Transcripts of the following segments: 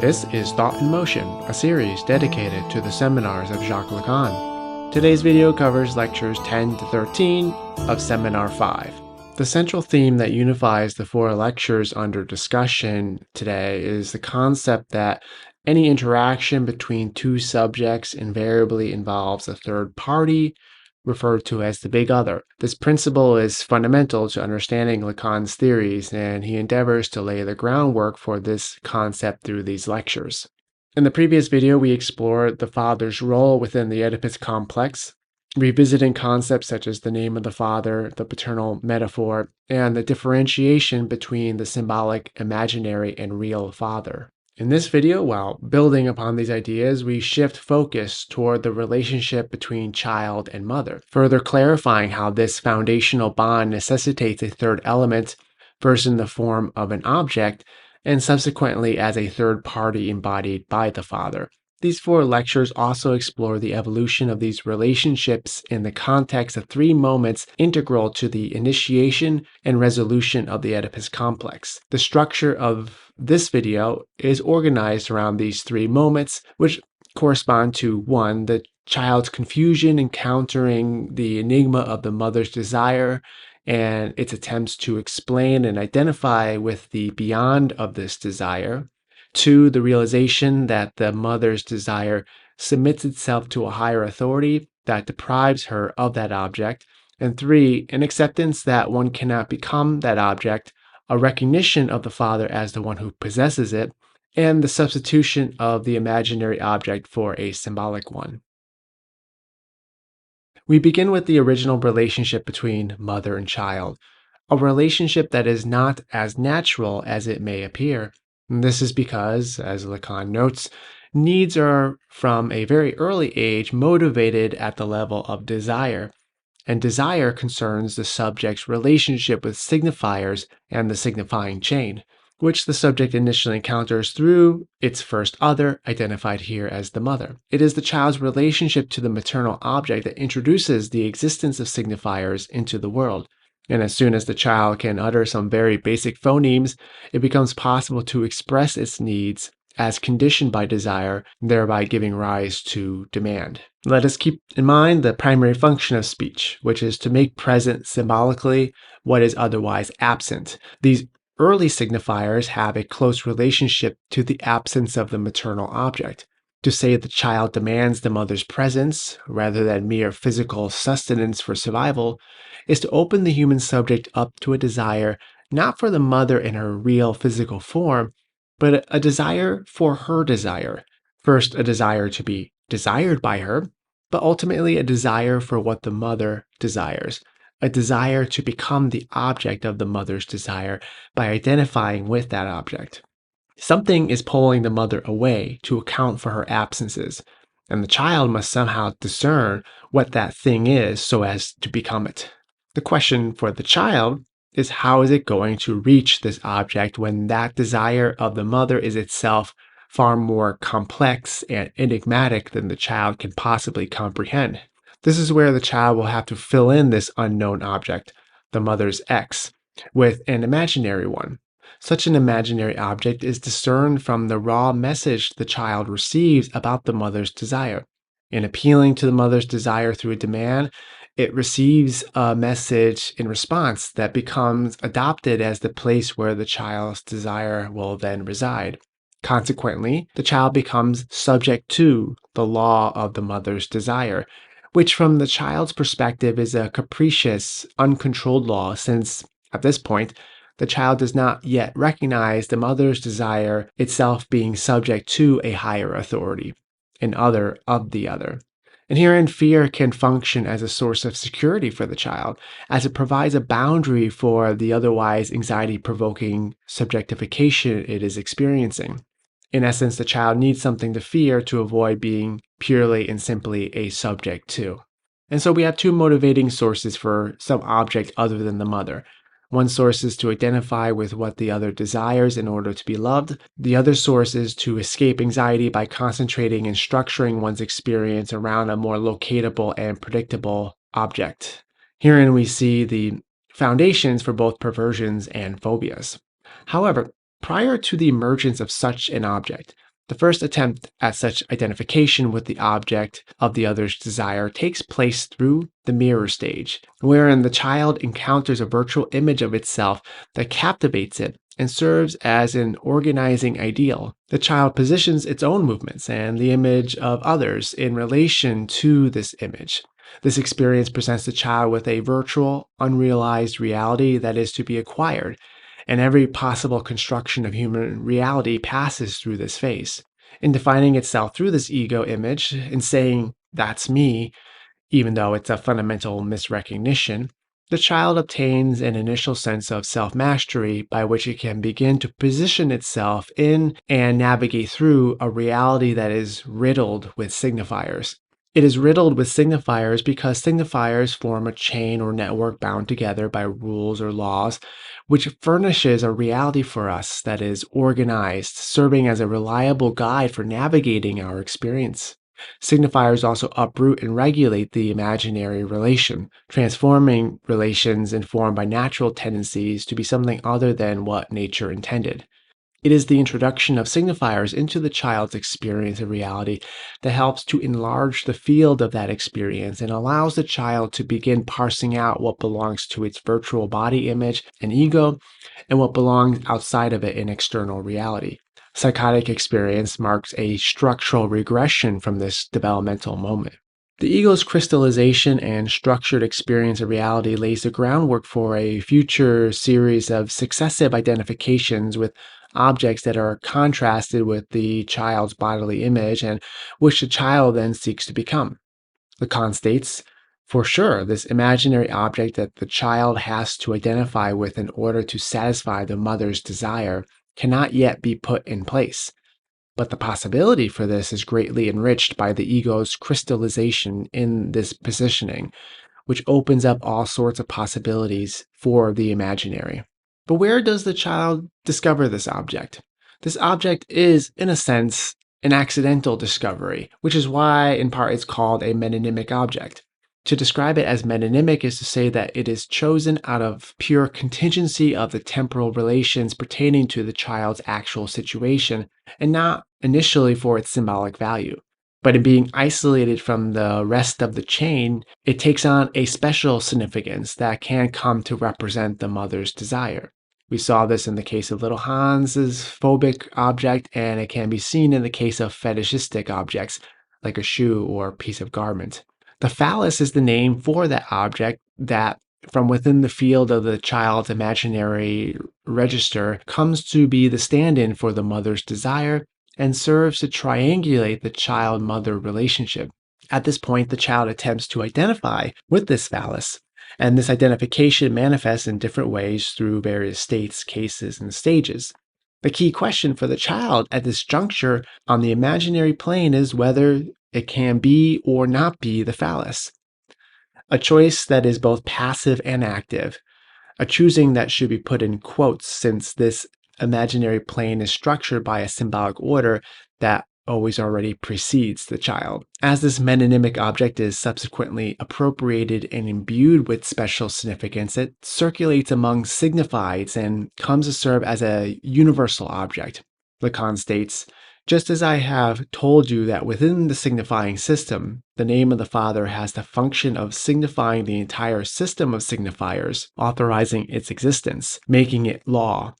This is Thought in Motion, a series dedicated to the seminars of Jacques Lacan. Today's video covers lectures 10 to 13 of Seminar 5. The central theme that unifies the four lectures under discussion today is the concept that any interaction between two subjects invariably involves a third party, referred to as the big other. This principle is fundamental to understanding Lacan's theories, and he endeavors to lay the groundwork for this concept through these lectures. In the previous video, we explored the father's role within the Oedipus Complex, revisiting concepts such as the name of the father, the paternal metaphor, and the differentiation between the symbolic, imaginary, and real father. In this video, while building upon these ideas, we shift focus toward the relationship between child and mother, further clarifying how this foundational bond necessitates a third element, first in the form of an object, and subsequently as a third party embodied by the father. These four lectures also explore the evolution of these relationships in the context of three moments integral to the initiation and resolution of the Oedipus complex. The structure of this video is organized around these three moments, which correspond to 1. The child's confusion encountering the enigma of the mother's desire and its attempts to explain and identify with the beyond of this desire. 2. The realization that the mother's desire submits itself to a higher authority that deprives her of that object. And 3. An acceptance that one cannot become that object, a recognition of the father as the one who possesses it, and the substitution of the imaginary object for a symbolic one. We begin with the original relationship between mother and child, a relationship that is not as natural as it may appear. And this is because, as Lacan notes, needs are from a very early age motivated at the level of desire, and desire concerns the subject's relationship with signifiers and the signifying chain, which the subject initially encounters through its first other, identified here as the mother. It is the child's relationship to the maternal object that introduces the existence of signifiers into the world. And as soon as the child can utter some very basic phonemes, it becomes possible to express its needs as conditioned by desire, thereby giving rise to demand. Let us keep in mind the primary function of speech, which is to make present symbolically what is otherwise absent. These early signifiers have a close relationship to the absence of the maternal object. To say the child demands the mother's presence, rather than mere physical sustenance for survival, is to open the human subject up to a desire not for the mother in her real physical form, but a desire for her desire. First, a desire to be desired by her, but ultimately a desire for what the mother desires, a desire to become the object of the mother's desire by identifying with that object. Something is pulling the mother away to account for her absences, and the child must somehow discern what that thing is so as to become it. The question for the child is, how is it going to reach this object when that desire of the mother is itself far more complex and enigmatic than the child can possibly comprehend? This is where the child will have to fill in this unknown object, the mother's X, with an imaginary one. Such an imaginary object is discerned from the raw message the child receives about the mother's desire. In appealing to the mother's desire through a demand, it receives a message in response that becomes adopted as the place where the child's desire will then reside. Consequently, the child becomes subject to the law of the mother's desire, which from the child's perspective is a capricious, uncontrolled law, since at this point, the child does not yet recognize the mother's desire itself being subject to a higher authority, an other of the other. And herein, fear can function as a source of security for the child, as it provides a boundary for the otherwise anxiety-provoking subjectification it is experiencing. In essence, the child needs something to fear to avoid being purely and simply a subject to. And so we have two motivating sources for some object other than the mother. One source is to identify with what the other desires in order to be loved. The other source is to escape anxiety by concentrating and structuring one's experience around a more locatable and predictable object. Herein we see the foundations for both perversions and phobias. However, prior to the emergence of such an object, The first attempt at such identification with the object of the other's desire takes place through the mirror stage, wherein the child encounters a virtual image of itself that captivates it and serves as an organizing ideal. The child positions its own movements and the image of others in relation to this image. This experience presents the child with a virtual, unrealized reality that is to be acquired, and every possible construction of human reality passes through this phase. In defining itself through this ego image and saying, "That's me," even though it's a fundamental misrecognition, the child obtains an initial sense of self mastery by which it can begin to position itself in and navigate through a reality that is riddled with signifiers. It is riddled with signifiers because signifiers form a chain or network bound together by rules or laws, which furnishes a reality for us that is organized, serving as a reliable guide for navigating our experience. Signifiers also uproot and regulate the imaginary relation, transforming relations informed by natural tendencies to be something other than what nature intended. It is the introduction of signifiers into the child's experience of reality that helps to enlarge the field of that experience and allows the child to begin parsing out what belongs to its virtual body image and ego and what belongs outside of it in external reality. Psychotic experience marks a structural regression from this developmental moment. The ego's crystallization and structured experience of reality lays the groundwork for a future series of successive identifications with objects that are contrasted with the child's bodily image and which the child then seeks to become. Lacan states, for sure, this imaginary object that the child has to identify with in order to satisfy the mother's desire cannot yet be put in place. But the possibility for this is greatly enriched by the ego's crystallization in this positioning, which opens up all sorts of possibilities for the imaginary. But where does the child discover this object? This object is, in a sense, an accidental discovery, which is why, in part, it's called a metonymic object. To describe it as metonymic is to say that it is chosen out of pure contingency of the temporal relations pertaining to the child's actual situation, and not initially for its symbolic value. But in being isolated from the rest of the chain, it takes on a special significance that can come to represent the mother's desire. We saw this in the case of little Hans's phobic object, and it can be seen in the case of fetishistic objects, like a shoe or piece of garment. The phallus is the name for that object that, from within the field of the child's imaginary register, comes to be the stand in for the mother's desire and serves to triangulate the child mother relationship. At this point, the child attempts to identify with this phallus, and this identification manifests in different ways through various states, cases, and stages. The key question for the child at this juncture on the imaginary plane is whether it can be or not be the phallus, a choice that is both passive and active, a choosing that should be put in quotes since this imaginary plane is structured by a symbolic order that always already precedes the child. As this metonymic object is subsequently appropriated and imbued with special significance, it circulates among signifieds and comes to serve as a universal object. Lacan states, just as I have told you that within the signifying system, the name of the Father has the function of signifying the entire system of signifiers, authorizing its existence, making it law,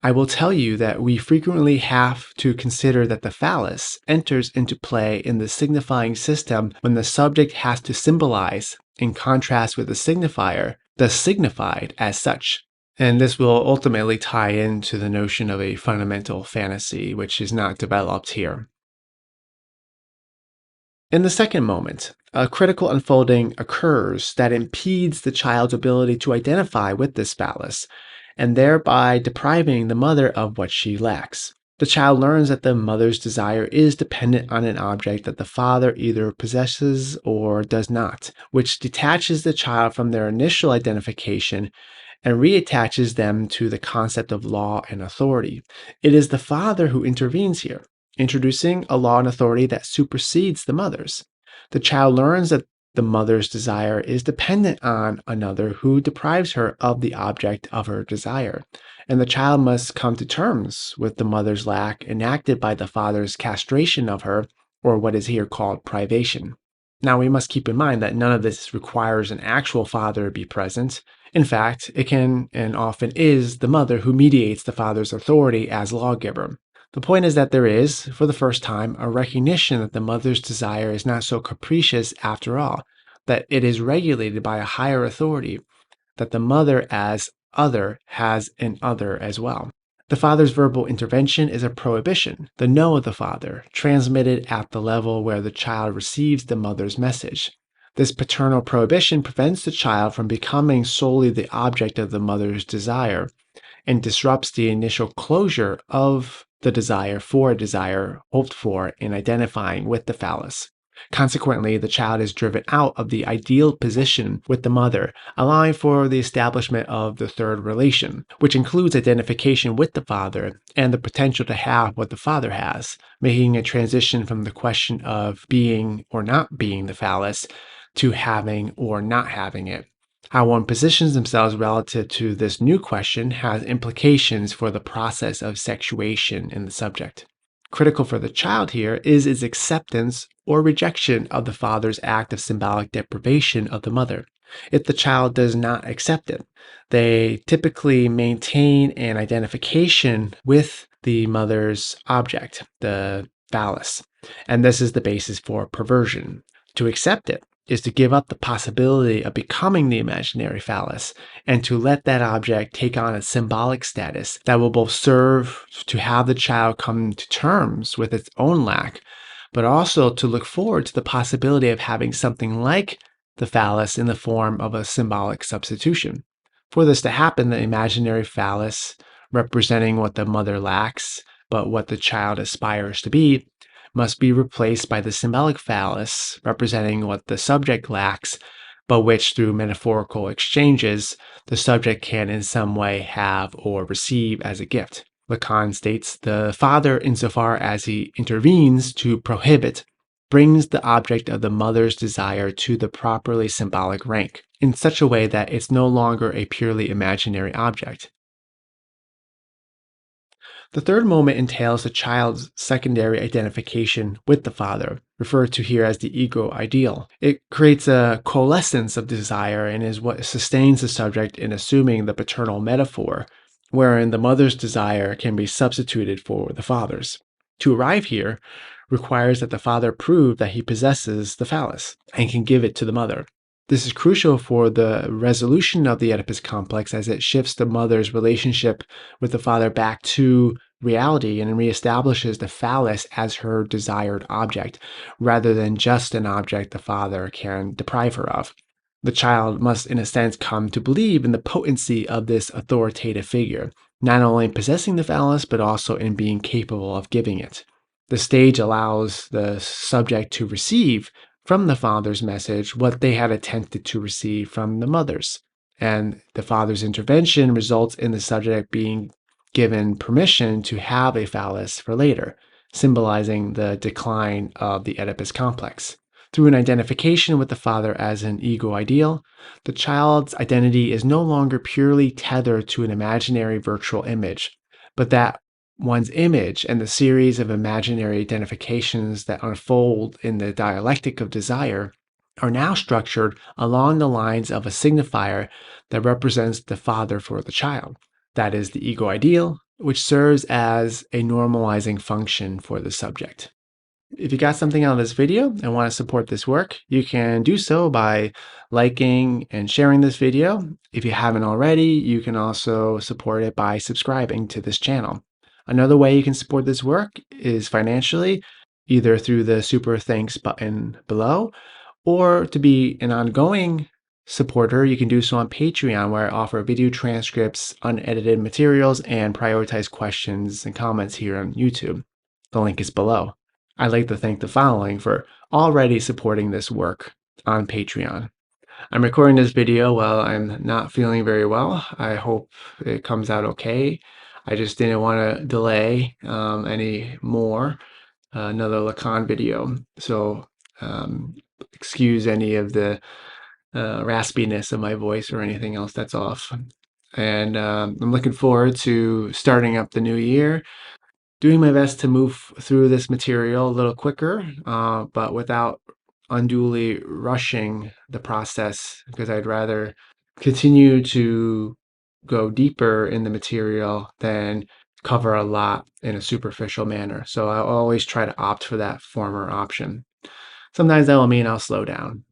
I will tell you that we frequently have to consider that the phallus enters into play in the signifying system when the subject has to symbolize, in contrast with the signifier, the signified as such. And this will ultimately tie into the notion of a fundamental fantasy, which is not developed here. In the second moment, a critical unfolding occurs that impedes the child's ability to identify with this phallus, and thereby depriving the mother of what she lacks. The child learns that the mother's desire is dependent on an object that the father either possesses or does not, which detaches the child from their initial identification and reattaches them to the concept of law and authority. It is the father who intervenes here, introducing a law and authority that supersedes the mother's. The child learns that the mother's desire is dependent on another who deprives her of the object of her desire. and the child must come to terms with the mother's lack enacted by the father's castration of her, or what is here called privation. Now, we must keep in mind that none of this requires an actual father to be present. In fact, it can and often is the mother who mediates the father's authority as lawgiver. The point is that there is, for the first time, a recognition that the mother's desire is not so capricious after all, that it is regulated by a higher authority, that the mother as other has an other as well. The father's verbal intervention is a prohibition, the no of the father, transmitted at the level where the child receives the mother's message. This paternal prohibition prevents the child from becoming solely the object of the mother's desire and disrupts the initial closure of the desire for a desire hoped for in identifying with the phallus. Consequently, the child is driven out of the ideal position with the mother, allowing for the establishment of the third relation, which includes identification with the father and the potential to have what the father has, making a transition from the question of being or not being the phallus to having or not having it. How one positions themselves relative to this new question has implications for the process of sexuation in the subject. Critical for the child here is its acceptance or rejection of the father's act of symbolic deprivation of the mother. If the child does not accept it, they typically maintain an identification with the mother's object, the phallus, and this is the basis for perversion. To accept it is to give up the possibility of becoming the imaginary phallus and to let that object take on a symbolic status that will both serve to have the child come to terms with its own lack, but also to look forward to the possibility of having something like the phallus in the form of a symbolic substitution. For this to happen, the imaginary phallus, representing what the mother lacks, but what the child aspires to be, must be replaced by the symbolic phallus, representing what the subject lacks, but which, through metaphorical exchanges, the subject can in some way have or receive as a gift. Lacan states the father, insofar as he intervenes to prohibit, brings the object of the mother's desire to the properly symbolic rank, in such a way that it's no longer a purely imaginary object. The third moment entails the child's secondary identification with the father, referred to here as the ego ideal. It creates a coalescence of desire and is what sustains the subject in assuming the paternal metaphor, wherein the mother's desire can be substituted for the father's. To arrive here requires that the father prove that he possesses the phallus and can give it to the mother. This is crucial for the resolution of the Oedipus complex as it shifts the mother's relationship with the father back to reality and reestablishes the phallus as her desired object, rather than just an object the father can deprive her of. The child must, in a sense, come to believe in the potency of this authoritative figure, not only in possessing the phallus, but also in being capable of giving it. The stage allows the subject to receive from the father's message what they had attempted to receive from the mother's. And the father's intervention results in the subject being given permission to have a phallus for later, symbolizing the decline of the Oedipus complex. Through an identification with the father as an ego ideal, the child's identity is no longer purely tethered to an imaginary virtual image, but that one's image and the series of imaginary identifications that unfold in the dialectic of desire are now structured along the lines of a signifier that represents the father for the child. That is the ego ideal, which serves as a normalizing function for the subject. If you got something out of this video and want to support this work, you can do so by liking and sharing this video. If you haven't already, you can also support it by subscribing to this channel. Another way you can support this work is financially, either through the super thanks button below, or to be an ongoing supporter, you can do so on Patreon, where I offer video transcripts, unedited materials, and prioritized questions and comments here on YouTube. The link is below. I'd like to thank the following for already supporting this work on Patreon. I'm recording this video while I'm not feeling very well. I hope it comes out okay. I just didn't want to delay any more another Lacan video. So excuse any of the raspiness of my voice or anything else that's off. And I'm looking forward to starting up the new year, doing my best to move through this material a little quicker, but without unduly rushing the process, because I'd rather continue to go deeper in the material than cover a lot in a superficial manner. So I always try to opt for that former option. Sometimes that will mean I'll slow down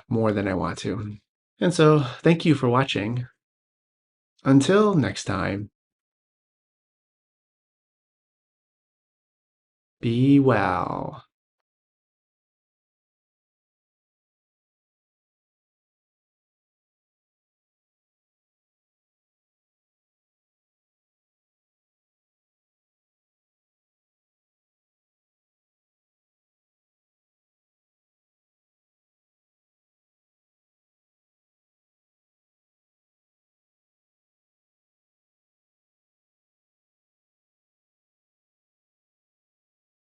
more than I want to. And so, thank you for watching. Until next time, be well.